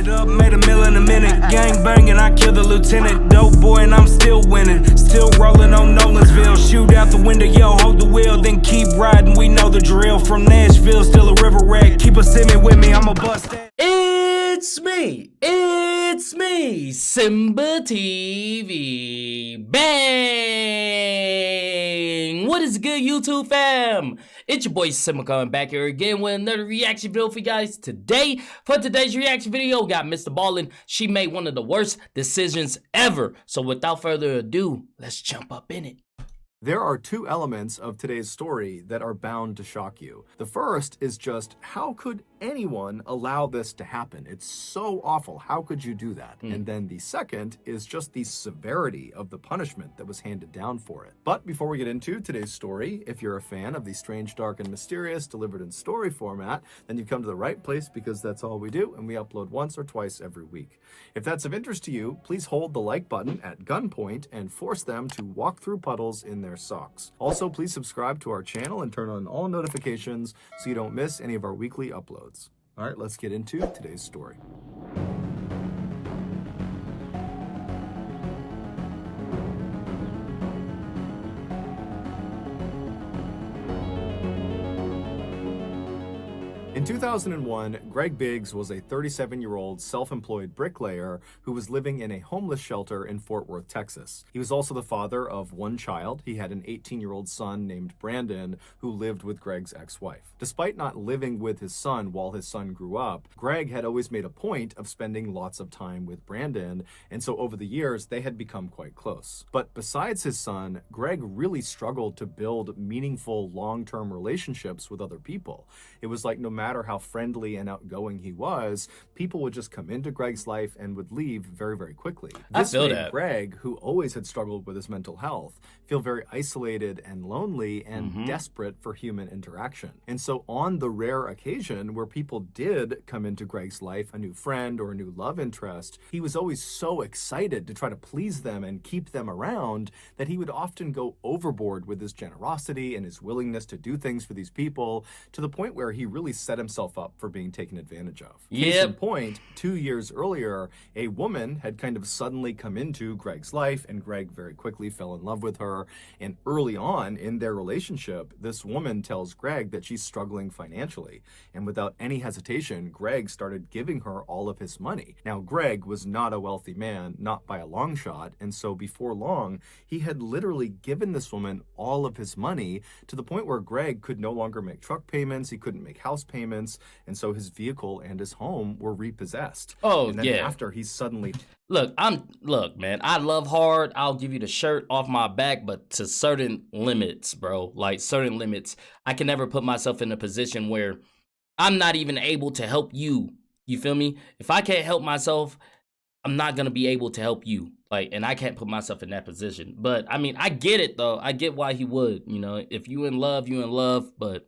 it up, made a meal in a minute. Gang banging, I killed the lieutenant. Dope boy and I'm still winning. Still rolling on Nolansville. Shoot out the window, yo, hold the wheel. Then keep riding, we know the drill. From Nashville, still a river rat. Keep a semi with me, I'm a bust that. It's me, SimbaTv. Bang! What is good, YouTube fam? It's your boy Simba coming back here again with another reaction video for you guys today. For today's reaction video, we got MrBallen. She made one of the worst decisions ever. So without further ado, let's jump up in it. There are two elements of today's story that are bound to shock you. The first is just, how could anyone allow this to happen? It's so awful. How could you do that? And then the second is just the severity of the punishment that was handed down for it. But before we get into today's story, if you're a fan of the strange, dark, and mysterious delivered in story format, then you've come to the right place because that's all we do, and we upload once or twice every week. If that's of interest to you, please hold the like button at gunpoint and force them to walk through puddles in their socks. Also, please subscribe to our channel and turn on all notifications so you don't miss any of our weekly uploads. All right, let's get into today's story. In 2001, Greg Biggs was a 37-year-old self-employed bricklayer who was living in a homeless shelter in Fort Worth, Texas. He was also the father of one child. He had an 18-year-old son named Brandon who lived with Greg's ex-wife. Despite not living with his son while his son grew up, Greg had always made a point of spending lots of time with Brandon, and so over the years, they had become quite close. But besides his son, Greg really struggled to build meaningful long-term relationships with other people. It was like no matter how friendly and outgoing he was, people would just come into Greg's life and would leave very, very quickly. This made Greg, who always had struggled with his mental health, feel very isolated and lonely and desperate for human interaction. And so on the rare occasion where people did come into Greg's life, a new friend or a new love interest, he was always so excited to try to please them and keep them around that he would often go overboard with his generosity and his willingness to do things for these people to the point where he really set himself up for being taken advantage of. Case in point, 2 years earlier, a woman had kind of suddenly come into Greg's life, and Greg very quickly fell in love with her. And early on in their relationship, this woman tells Greg that she's struggling financially. And without any hesitation, Greg started giving her all of his money. Now, Greg was not a wealthy man, not by a long shot, and so before long, he had literally given this woman all of his money to the point where Greg could no longer make truck payments, he couldn't make house payments, and so his vehicle and his home were repossessed. Oh, and then after he suddenly... Look, man, I love hard. I'll give you the shirt off my back, but to certain limits, bro, like certain limits, I can never put myself in a position where I'm not even able to help you. You feel me? If I can't help myself, I'm not going to be able to help you. Like, and I can't put myself in that position. But I mean, I get it though. I get why he would, you know, if you in love, you in love, but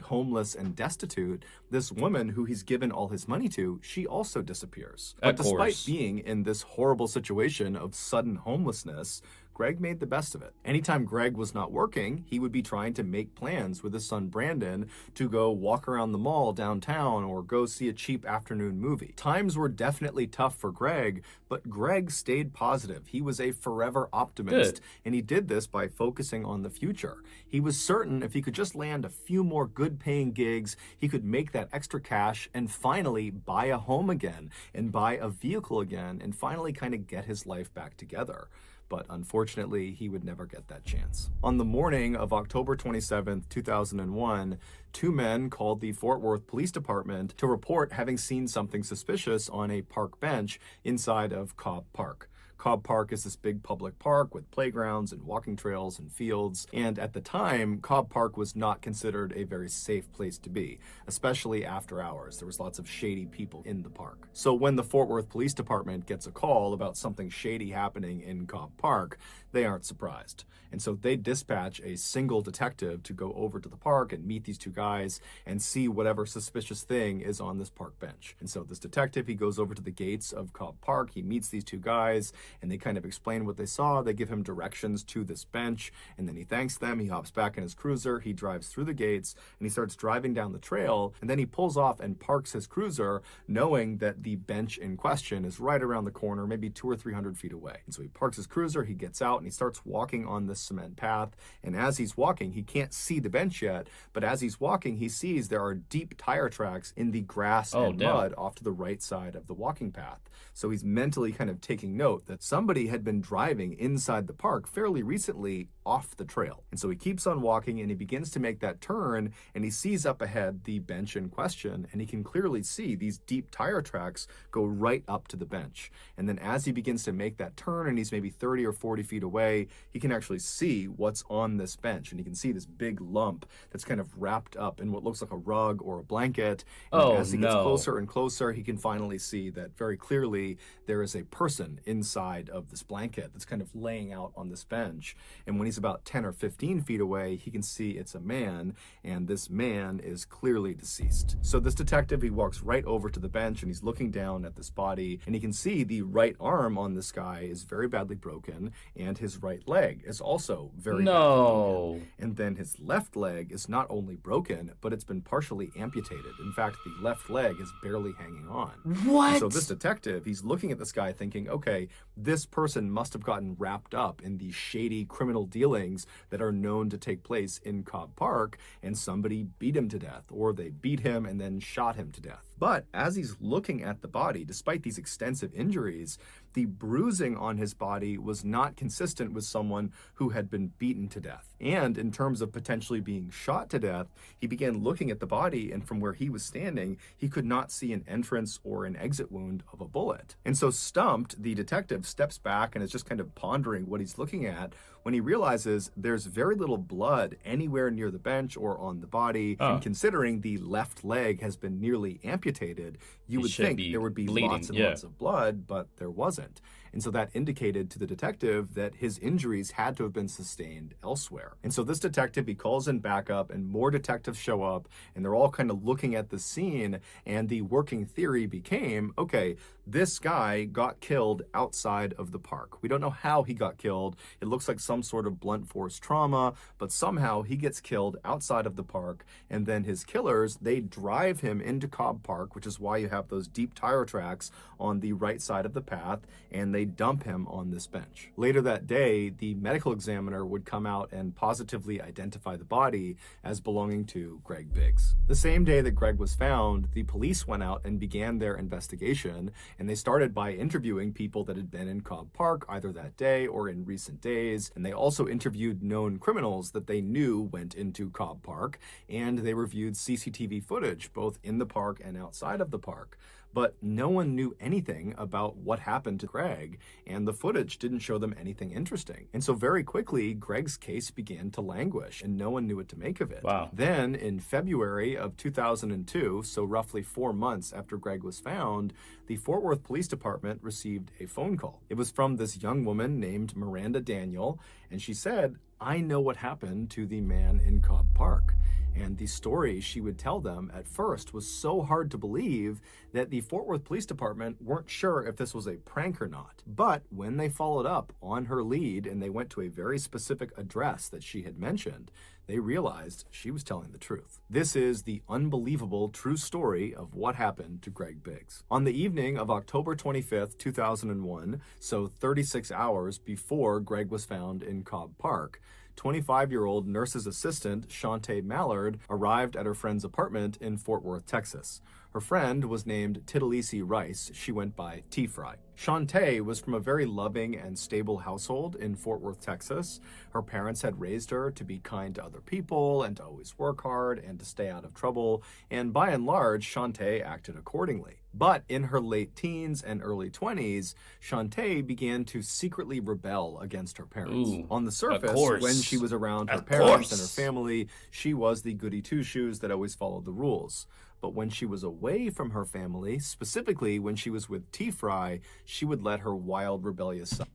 homeless and destitute, this woman who he's given all his money to, she also disappears. But despite being in this horrible situation of sudden homelessness, Greg made the best of it. Anytime Greg was not working, he would be trying to make plans with his son Brandon to go walk around the mall downtown or go see a cheap afternoon movie. Times were definitely tough for Greg, but Greg stayed positive. He was a forever optimist, and he did this by focusing on the future. He was certain if he could just land a few more good-paying gigs, he could make that extra cash and finally buy a home again and buy a vehicle again and finally kind of get his life back together. But unfortunately, he would never get that chance. On the morning of October 27th, 2001, two men called the Fort Worth Police Department to report having seen something suspicious on a park bench inside of Cobb Park. Cobb Park is this big public park with playgrounds and walking trails and fields. And at the time, Cobb Park was not considered a very safe place to be, especially after hours. There was lots of shady people in the park. So when the Fort Worth Police Department gets a call about something shady happening in Cobb Park, they aren't surprised. And so they dispatch a single detective to go over to the park and meet these two guys and see whatever suspicious thing is on this park bench. And so this detective, he goes over to the gates of Cobb Park, he meets these two guys, and they kind of explain what they saw. They give him directions to this bench, and then he thanks them. He hops back in his cruiser, he drives through the gates, and he starts driving down the trail, and then he pulls off and parks his cruiser, knowing that the bench in question is right around the corner, maybe 200 or 300 feet away. And so he parks his cruiser, he gets out, and he starts walking on this cement path, and as he's walking, he can't see the bench yet, but as he's walking, he sees there are deep tire tracks in the grass and mud off to the right side of the walking path. So he's mentally kind of taking note that somebody had been driving inside the park fairly recently off the trail. And so he keeps on walking, and he begins to make that turn, and he sees up ahead the bench in question, and he can clearly see these deep tire tracks go right up to the bench. And then as he begins to make that turn, and he's maybe 30 or 40 feet away, he can actually see what's on this bench, and he can see this big lump that's kind of wrapped up in what looks like a rug or a blanket. And as he gets closer and closer, he can finally see that very clearly there is a person inside of this blanket that's kind of laying out on this bench. And when he's about 10 or 15 feet away, he can see it's a man, and this man is clearly deceased. So this detective, he walks right over to the bench, and he's looking down at this body, and he can see the right arm on this guy is very badly broken, and his right leg is also very badly broken. And then his left leg is not only broken, but it's been partially amputated. In fact, the left leg is barely hanging on. What? And so this detective, he's looking at this guy thinking, okay, this person must have gotten wrapped up in the shady criminal dealings that are known to take place in Cobb Park, and somebody beat him to death, or they beat him and then shot him to death. But as he's looking at the body, despite these extensive injuries, the bruising on his body was not consistent with someone who had been beaten to death. And in terms of potentially being shot to death, he began looking at the body, and from where he was standing, he could not see an entrance or an exit wound of a bullet. And so stumped, the detective steps back and is just kind of pondering what he's looking at when he realizes there's very little blood anywhere near the bench or on the body. And considering the left leg has been nearly amputated, you would think there would be lots and lots of blood, but there wasn't. And so that indicated to the detective that his injuries had to have been sustained elsewhere. And so this detective, he calls in backup, and more detectives show up, and they're all kind of looking at the scene, and the working theory became, okay, this guy got killed outside of the park. We don't know how he got killed. It looks like some sort of blunt force trauma, but somehow he gets killed outside of the park, and then his killers, they drive him into Cobb Park, which is why you have those deep tire tracks on the right side of the path, and they dump him on this bench. Later that day, the medical examiner would come out and positively identify the body as belonging to Greg Biggs. The same day that Greg was found, the police went out and began their investigation, and they started by interviewing people that had been in Cobb Park either that day or in recent days, and they also interviewed known criminals that they knew went into Cobb Park, and they reviewed CCTV footage both in the park and outside of the park. But no one knew anything about what happened to Greg, and the footage didn't show them anything interesting. And so very quickly, Greg's case began to languish, and no one knew what to make of it. Wow. Then in February of 2002, so roughly 4 months after Greg was found, the Fort Worth Police Department received a phone call. It was from this young woman named Miranda Daniel, and she said, "I know what happened to the man in Cobb Park." And the story she would tell them at first was so hard to believe that the Fort Worth Police Department weren't sure if this was a prank or not. But when they followed up on her lead and they went to a very specific address that she had mentioned, they realized she was telling the truth. This is the unbelievable true story of what happened to Greg Biggs. On the evening of October 25th, 2001, so 36 hours before Greg was found in Cobb Park, 25-year-old nurse's assistant, Shantae Mallard, arrived at her friend's apartment in Fort Worth, Texas. Her friend was named Tittalisi Rice. She went by T-Fry. Shantae was from a very loving and stable household in Fort Worth, Texas. Her parents had raised her to be kind to other people and to always work hard and to stay out of trouble. And by and large, Shantae acted accordingly. But in her late teens and early 20s, Shantae began to secretly rebel against her parents. On the surface, when she was around her parents and her family, she was the goody two-shoes that always followed the rules. But when she was away from her family, specifically when she was with T-Fry, she would let her wild, rebellious side.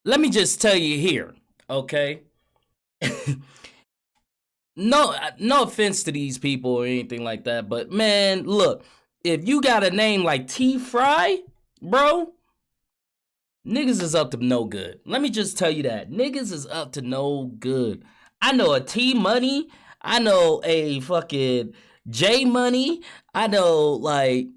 Let me just tell you here, okay? No offense to these people or anything like that, but man, look, if you got a name like T-Fry, bro, Niggas is up to no good. Let me just tell you that. Niggas is up to no good. I know a T Money. I know a fucking J Money. I know, like,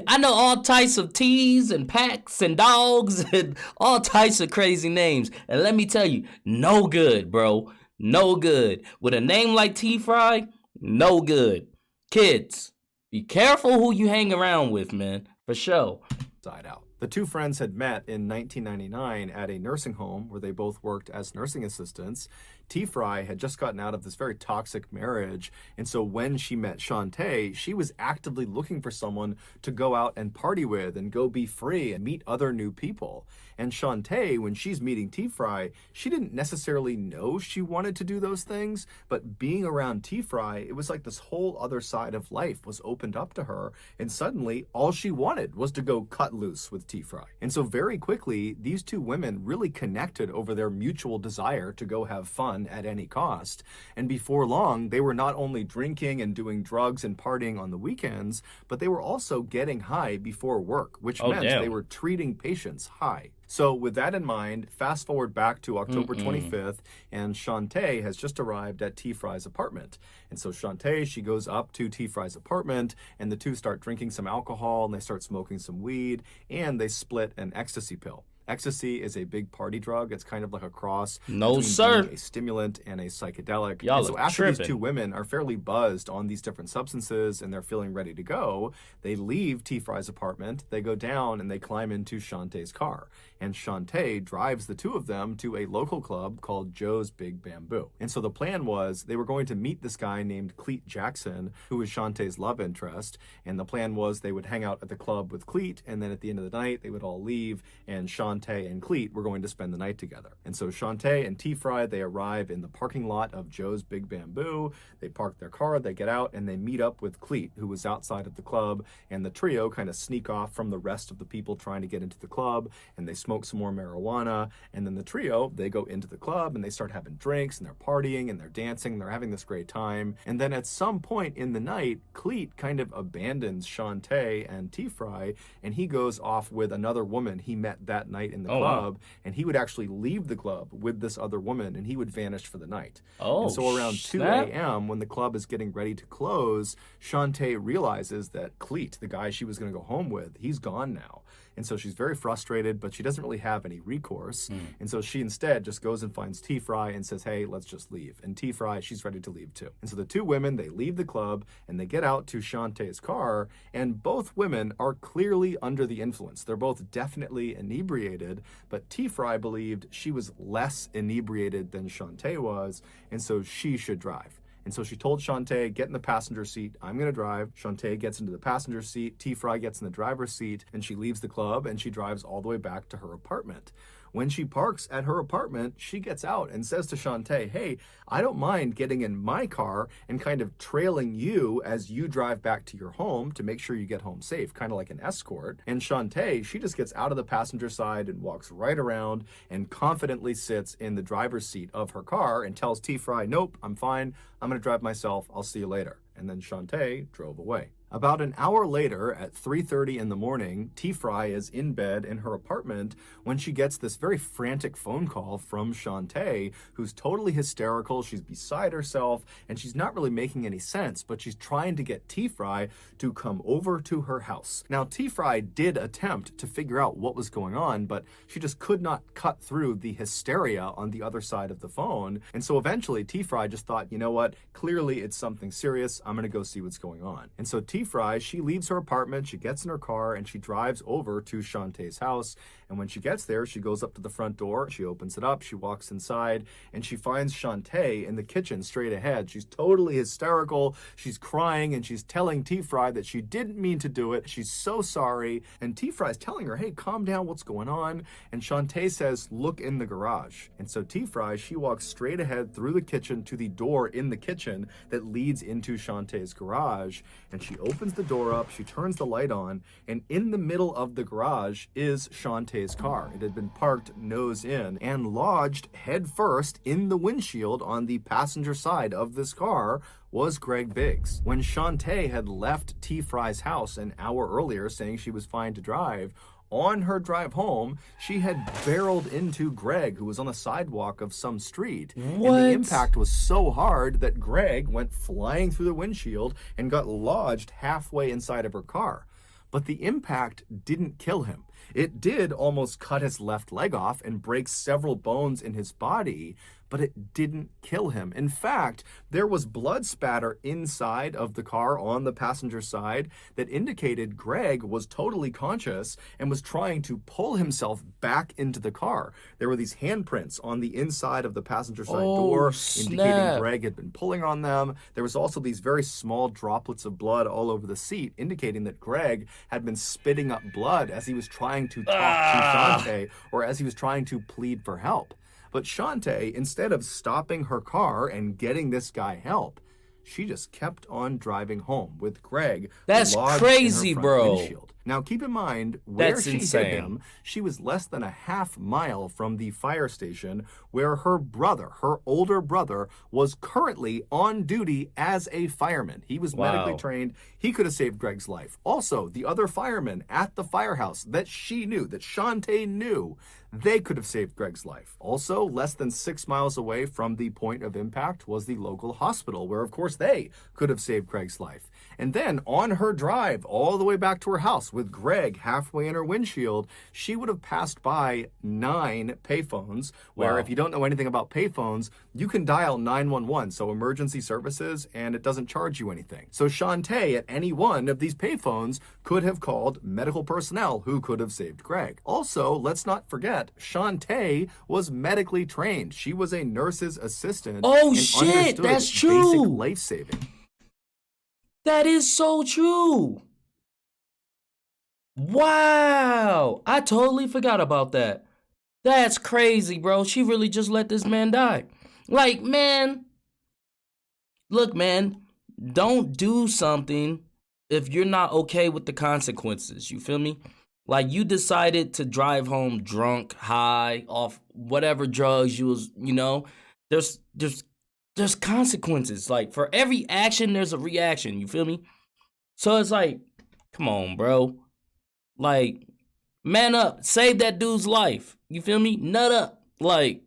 I know all types of T's and packs and dogs and all types of crazy names. And let me tell you, no good, bro. No good. With a name like T-Fry, no good. Kids, be careful who you hang around with, man. For sure. Side out. The two friends had met in 1999 at a nursing home where they both worked as nursing assistants. T-Fry had just gotten out of this very toxic marriage, and so when she met Shantae, she was actively looking for someone to go out and party with and go be free and meet other new people. And Shantae, when she's meeting T-Fry, she didn't necessarily know she wanted to do those things, but being around T-Fry, it was like this whole other side of life was opened up to her, and suddenly all she wanted was to go cut loose with T-Fry. And so very quickly, these two women really connected over their mutual desire to go have fun at any cost. And before long, they were not only drinking and doing drugs and partying on the weekends, but they were also getting high before work, which meant they were treating patients high. So with that in mind, fast forward back to October 25th, and Shantae has just arrived at T-Fry's apartment. And so Shantae, she goes up to T-Fry's apartment, and the two start drinking some alcohol, and they start smoking some weed, and they split an ecstasy pill. Ecstasy is a big party drug. It's kind of like a cross between being a stimulant and a psychedelic. And so after these two women are fairly buzzed on these different substances and they're feeling ready to go, they leave T-Fry's apartment, they go down and they climb into Shantae's car. And Shantae drives the two of them to a local club called Joe's Big Bamboo. And so the plan was they were going to meet this guy named Cleet Jackson, who was Shantae's love interest. And the plan was they would hang out at the club with Cleet, and then at the end of the night, they would all leave, and Shantae and Cleet were going to spend the night together. And so Shantae and T-Fry, they arrive in the parking lot of Joe's Big Bamboo. They park their car, they get out, and they meet up with Cleet, who was outside of the club. And the trio kind of sneak off from the rest of the people trying to get into the club, and they smoke some more marijuana. And then the trio, they go into the club and they start having drinks and they're partying and they're dancing and they're having this great time. And then at some point in the night, Cleet kind of abandons Shantae and T-Fry, and he goes off with another woman he met that night in the club. And he would actually leave the club with this other woman, and he would vanish for the night. And so around 2 a.m., when the club is getting ready to close, Shantae realizes that Cleet, the guy she was going to go home with, he's gone now. And so she's very frustrated, but she doesn't really have any recourse. And so she instead just goes and finds T-Fry and says, hey, let's just leave. And T-Fry, she's ready to leave too. And so the two women, they leave the club and they get out to Shantae's car, and both women are clearly under the influence. They're both definitely inebriated, but T-Fry believed she was less inebriated than Shantae was, and so she should drive. And so she told Shantae, get in the passenger seat, I'm gonna drive. Shantae gets into the passenger seat, T-Fry gets in the driver's seat, and she leaves the club and she drives all the way back to her apartment. When she parks at her apartment, she gets out and says to Shantae, hey, I don't mind getting in my car and kind of trailing you as you drive back to your home to make sure you get home safe, kind of like an escort. And Shantae, she just gets out of the passenger side and walks right around and confidently sits in the driver's seat of her car and tells T-Fry, nope, I'm fine. I'm gonna drive myself. I'll see you later. And then Shantae drove away. About an hour later, at 3:30 in the morning, T-Fry is in bed in her apartment when she gets this very frantic phone call from Shantae, who's totally hysterical. She's beside herself, and she's not really making any sense, but she's trying to get T-Fry to come over to her house. Now, T-Fry did attempt to figure out what was going on, but she just could not cut through the hysteria on the other side of the phone. And so eventually, T-Fry just thought, you know what? Clearly, it's something serious. I'm going to go see what's going on. And so T-Fry, she leaves her apartment, she gets in her car, and she drives over to Shantae's house. And when she gets there, she goes up to the front door, she opens it up, she walks inside, and she finds Shantae in the kitchen straight ahead. She's totally hysterical, she's crying, and she's telling T-Fry that she didn't mean to do it. She's so sorry. And T-Fry's telling her, hey, calm down, what's going on? And Shantae says, look in the garage. And so T-Fry, she walks straight ahead through the kitchen to the door in the kitchen that leads into Shantae's garage. And she opens the door up, she turns the light on, and in the middle of the garage is Shantae's car. It had been parked nose in and lodged head first in the windshield on the passenger side of this car was Greg Biggs. When Shantae had left T. Fry's house an hour earlier saying she was fine to drive, on her drive home, she had barreled into Greg, who was on the sidewalk of some street. What? And the impact was so hard that Greg went flying through the windshield and got lodged halfway inside of her car. But the impact didn't kill him. It did almost cut his left leg off and break several bones in his body, but it didn't kill him. In fact, there was blood spatter inside of the car on the passenger side that indicated Greg was totally conscious and was trying to pull himself back into the car. There were these handprints on the inside of the passenger side door indicating Greg had been pulling on them. There was also these very small droplets of blood all over the seat indicating that Greg had been spitting up blood as he was trying to talk to Shantae or as he was trying to plead for help. But Shantae, instead of stopping her car and getting this guy help, she just kept on driving home with Greg. That's crazy, in her front bro. windshield. Now, keep in mind, where That's she insane. hit him, she was less than a half mile from the fire station where her brother, her older brother, was currently on duty as a fireman. He was medically trained. He could have saved Greg's life. Also, the other firemen at the firehouse that she knew, that Shantae knew, they could have saved Greg's life. Also, less than 6 miles away from the point of impact was the local hospital, where, of course, they could have saved Greg's life. And then on her drive all the way back to her house with Greg halfway in her windshield, she would have passed by 9 payphones, where if you don't know anything about payphones, you can dial 911, so emergency services, and it doesn't charge you anything. So Shantae at any one of these payphones could have called medical personnel who could have saved Greg. Also, let's not forget, Shantae was medically trained. She was a nurse's assistant. Oh, and shit, understood that's basic true. life-saving. That is so true. Wow. I totally forgot about that. That's crazy, bro. She really just let this man die. Like, man, look, man, don't do something if you're not okay with the consequences. You feel me? Like, you decided to drive home drunk, high, off whatever drugs you was, you know, there's consequences. Like, for every action, there's a reaction. You feel me? So it's like, come on, bro. Like, man up. Save that dude's life. You feel me? Nut up. Like.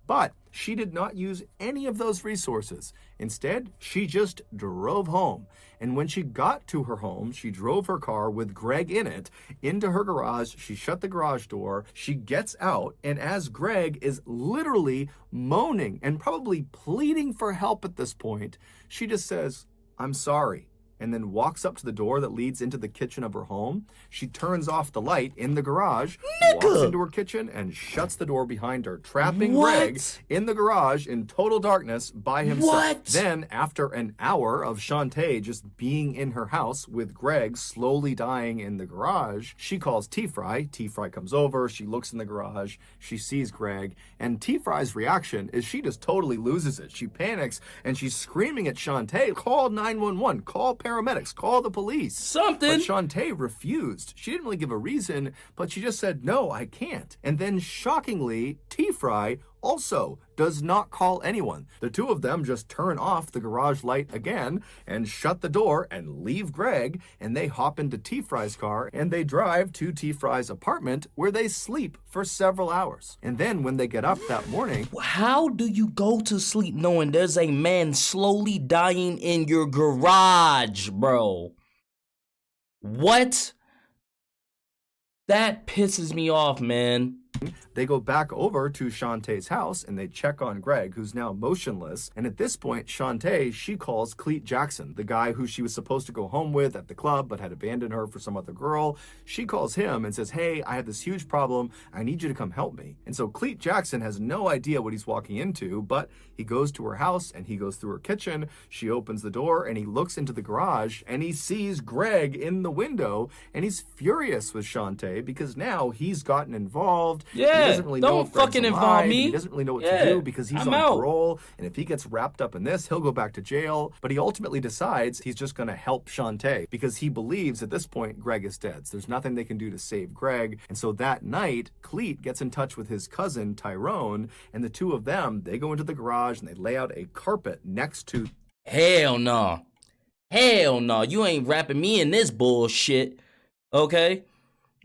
But she did not use any of those resources. Instead, she just drove home. And when she got to her home, she drove her car with Greg in it into her garage. She shut the garage door. She gets out. And as Greg is literally moaning and probably pleading for help at this point, she just says, "I'm sorry," and then walks up to the door that leads into the kitchen of her home. She turns off the light in the garage, walks into her kitchen, and shuts the door behind her, trapping Greg in the garage in total darkness by himself. Then, after an hour of Shantae just being in her house with Greg slowly dying in the garage, she calls T-Fry. T-Fry comes over, she looks in the garage, she sees Greg, and T-Fry's reaction is she just totally loses it. She panics, and she's screaming at Shantae, "Call 911, call paramedics, call the police." Something. But Shantae refused. She didn't really give a reason, but she just said, "No, I can't." And then shockingly, T-Fry also does not call anyone. The two of them just turn off the garage light again and shut the door and leave Greg, and they hop into T-Fry's car and they drive to T-Fry's apartment where they sleep for several hours. And then when they get up that morning... How do you go to sleep knowing there's a man slowly dying in your garage, bro? What? That pisses me off, man. They go back over to Shantae's house and they check on Greg, who's now motionless. And at this point, Shantae, she calls Cleet Jackson, the guy who she was supposed to go home with at the club but had abandoned her for some other girl. She calls him and says, "Hey, I have this huge problem. I need you to come help me." And so Cleet Jackson has no idea what he's walking into, but he goes to her house and he goes through her kitchen. She opens the door and he looks into the garage and he sees Greg in the window, and he's furious with Shantae because now he's gotten involved. Yeah, he doesn't really know don't if Greg's fucking alive, involve and me. He doesn't really know what to do because he's I'm on out. parole, and if he gets wrapped up in this, he'll go back to jail. But he ultimately decides he's just going to help Shantae because he believes at this point Greg is dead. So there's nothing they can do to save Greg. And so that night, Cleet gets in touch with his cousin Tyrone, and the two of them, they go into the garage and they lay out a carpet next to Hell no. Hell no. You ain't wrapping me in this bullshit. Okay?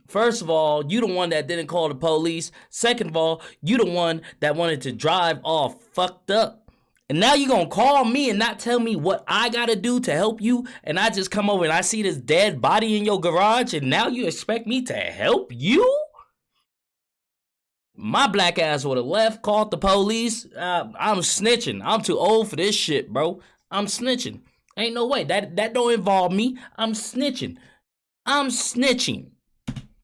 First of all, you the one that didn't call the police. Second of all, you the one that wanted to drive all fucked up. And now you gonna call me and not tell me what I gotta do to help you, and I just come over and I see this dead body in your garage, and now you expect me to help you? My black ass would have left, called the police. I'm snitching. I'm too old for this shit, bro. I'm snitching. Ain't no way. That don't involve me. I'm snitching. I'm snitching.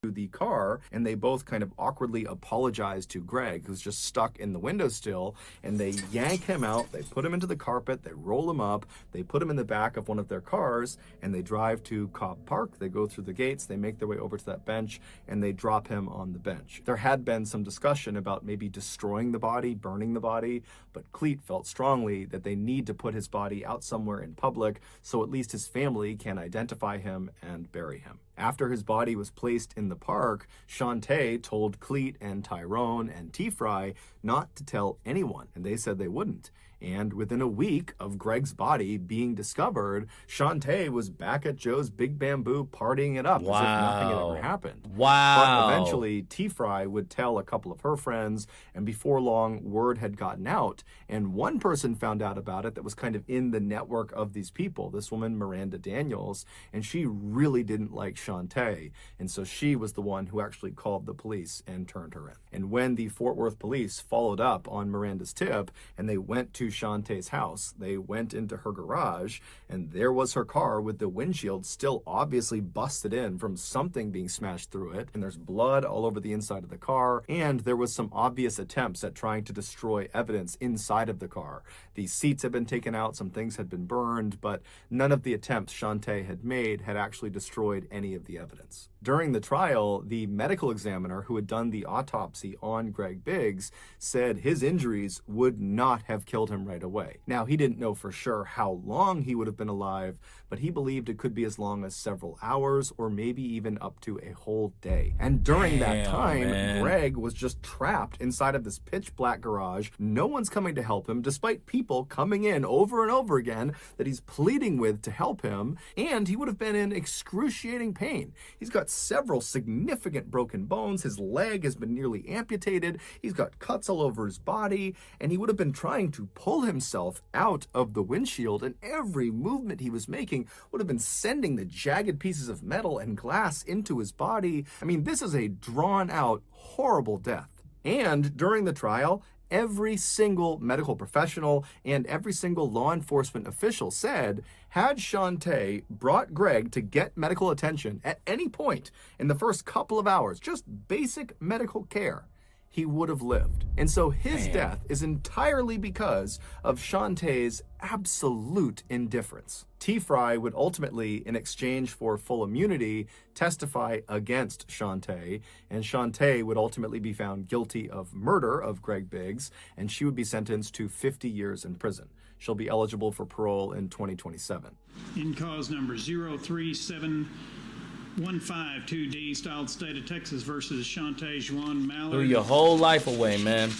The car, and they both kind of awkwardly apologize to Greg, who's just stuck in the windowsill, and they yank him out, they put him into the carpet, they roll him up, they put him in the back of one of their cars, and they drive to Cobb Park. They go through the gates, they make their way over to that bench, and they drop him on the bench. There had been some discussion about maybe destroying the body, burning the body, but Cleet felt strongly that they need to put his body out somewhere in public so at least his family can identify him and bury him. After his body was placed in the park, Shantae told Cleet and Tyrone and T-Fry not to tell anyone, and they said they wouldn't. And within a week of Greg's body being discovered, Shantae was back at Joe's Big Bamboo partying it up as if nothing had ever happened. Wow. But eventually, T-Fry would tell a couple of her friends, and before long, word had gotten out. And one person found out about it that was kind of in the network of these people, this woman, Miranda Daniels, and she really didn't like Shantae. And so she was the one who actually called the police and turned her in. And when the Fort Worth police followed up on Miranda's tip, and they went to Shantae's house, they went into her garage, and there was her car with the windshield still obviously busted in from something being smashed through it, and there's blood all over the inside of the car, and there was some obvious attempts at trying to destroy evidence inside of the car. The seats had been taken out, some things had been burned, but none of the attempts Shantae had made had actually destroyed any of the evidence. During the trial, the medical examiner who had done the autopsy on Greg Biggs said his injuries would not have killed him right away. Now, he didn't know for sure how long he would have been alive, but he believed it could be as long as several hours or maybe even up to a whole day. And during that time, Greg was just trapped inside of this pitch black garage. No one's coming to help him, despite people coming in over and over again that he's pleading with to help him, and he would have been in excruciating pain. He's got several significant broken bones. His leg has been nearly amputated. He's got cuts all over his body, and he would have been trying to pull himself out of the windshield, and every movement he was making would have been sending the jagged pieces of metal and glass into his body. I mean, this is a drawn out, horrible death. And during the trial, every single medical professional and every single law enforcement official said, had Shantae brought Greg to get medical attention at any point in the first couple of hours, just basic medical care, he would have lived. And so his death is entirely because of Shantae's absolute indifference. T-Fry would ultimately, in exchange for full immunity, testify against Shantae, and Shantae would ultimately be found guilty of murder of Greg Biggs, and she would be sentenced to 50 years in prison. She'll be eligible for parole in 2027. In cause number 03715-2D, styled state of Texas versus Shantae Juan Mallard. Threw your whole life away, man.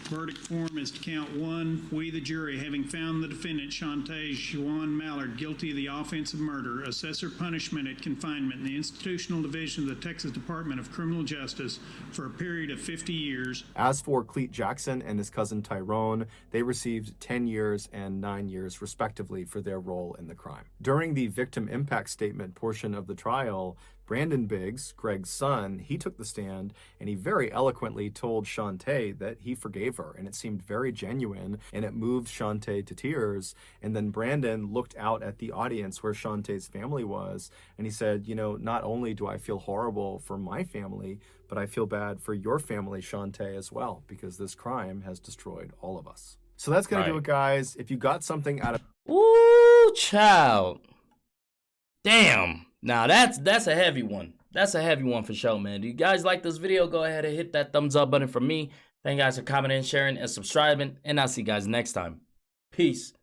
Verdict form is to count one. We, the jury, having found the defendant, Shantae Juan Mallard, guilty of the offense of murder, assess her punishment at confinement in the institutional division of the Texas Department of Criminal Justice for a period of 50 years. As for Cleet Jackson and his cousin Tyrone, they received 10 years and 9 years respectively for their role in the crime. During the victim impact statement portion of the trial, Brandon Biggs, Greg's son, he took the stand and he very eloquently told Shantae that he forgave her, and it seemed very genuine and it moved Shantae to tears. And then Brandon looked out at the audience where Shantae's family was and he said, you know, not only do I feel horrible for my family, but I feel bad for your family, Shantae, as well, because this crime has destroyed all of us. So that's gonna do it, guys. If you got something out of Ooh, child. Damn. Now that's a heavy one. That's a heavy one for sure, man. Do you guys like this video? Go ahead and hit that thumbs up button for me. Thank you guys for commenting, sharing, and subscribing. And I'll see you guys next time. Peace.